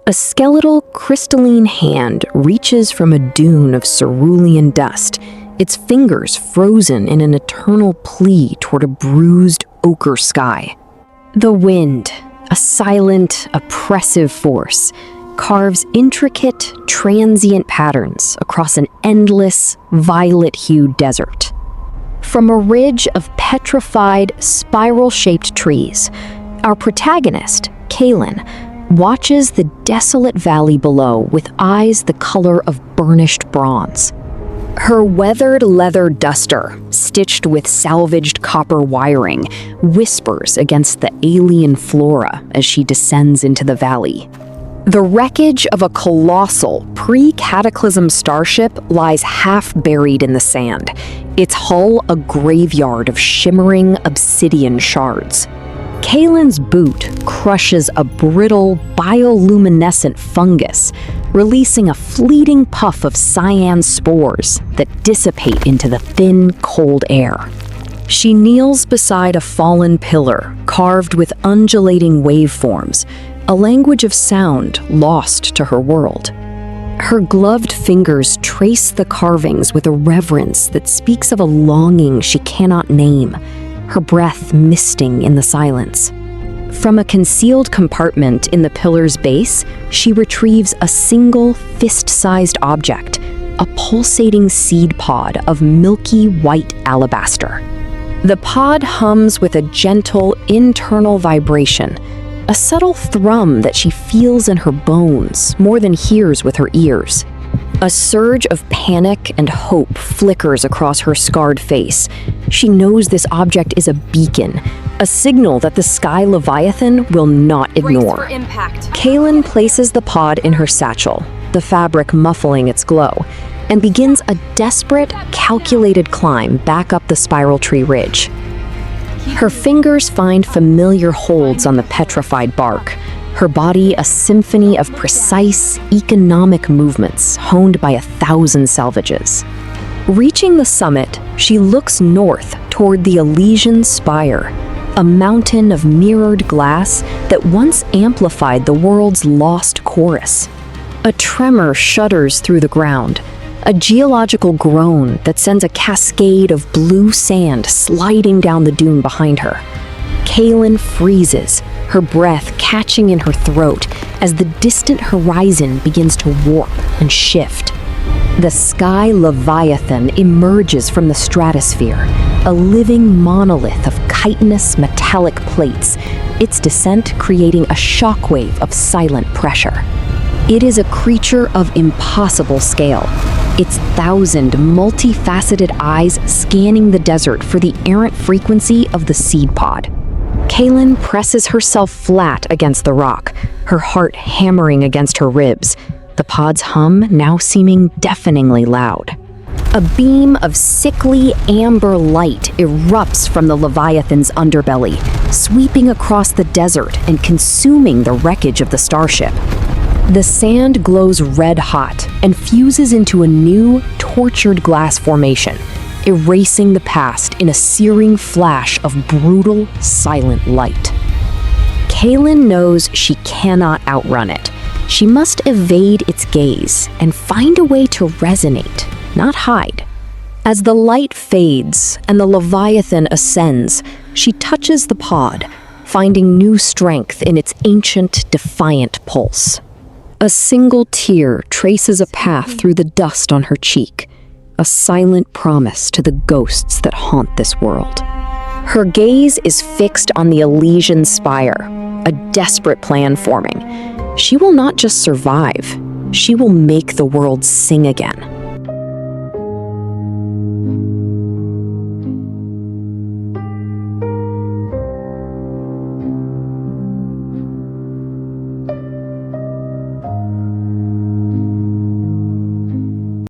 A skeletal, crystalline hand reaches from a dune of cerulean dust, its fingers frozen in an eternal plea toward a bruised ochre sky. The wind, a silent, oppressive force, carves intricate, transient patterns across an endless, violet-hued desert. From a ridge of petrified, spiral-shaped trees, our protagonist, Kaelen, watches the desolate valley below with eyes the color of burnished bronze. Her weathered leather duster, stitched with salvaged copper wiring, whispers against the alien flora as she descends into the valley. The wreckage of a colossal, pre-cataclysm starship lies half buried in the sand, its hull a graveyard of shimmering obsidian shards. Kaelen's boot crushes a brittle, bioluminescent fungus, releasing a fleeting puff of cyan spores that dissipate into the thin, cold air. She kneels beside a fallen pillar carved with undulating waveforms, a language of sound lost to her world. Her gloved fingers trace the carvings with a reverence that speaks of a longing she cannot name, her breath misting in the silence. From a concealed compartment in the pillar's base, she retrieves a single fist-sized object, a pulsating seed pod of milky white alabaster. The pod hums with a gentle internal vibration, a subtle thrum that she feels in her bones more than hears with her ears. A surge of panic and hope flickers across her scarred face. She knows this object is a beacon, a signal that the Sky Leviathan will not ignore. Kaelen places the pod in her satchel, the fabric muffling its glow, and begins a desperate, calculated climb back up the spiral tree ridge. Her fingers find familiar holds on the petrified bark, her body a symphony of precise, economic movements honed by 1,000 salvages. Reaching the summit, she looks north toward the Elysian spire, a mountain of mirrored glass that once amplified the world's lost chorus. A tremor shudders through the ground, a geological groan that sends a cascade of blue sand sliding down the dune behind her. Kaelen freezes, her breath catching in her throat as the distant horizon begins to warp and shift. The Sky Leviathan emerges from the stratosphere, a living monolith of chitinous metallic plates, its descent creating a shockwave of silent pressure. It is a creature of impossible scale, its 1,000 multifaceted eyes scanning the desert for the errant frequency of the seed pod. Kaelen presses herself flat against the rock, her heart hammering against her ribs, the pod's hum now seeming deafeningly loud. A beam of sickly amber light erupts from the Leviathan's underbelly, sweeping across the desert and consuming the wreckage of the starship. The sand glows red-hot and fuses into a new, tortured glass formation, erasing the past in a searing flash of brutal, silent light. Kaelen knows she cannot outrun it. She must evade its gaze and find a way to resonate, not hide. As the light fades and the Leviathan ascends, she touches the pod, finding new strength in its ancient, defiant pulse. A single tear traces a path through the dust on her cheek, a silent promise to the ghosts that haunt this world. Her gaze is fixed on the Elysian spire, a desperate plan forming. She will not just survive, she will make the world sing again.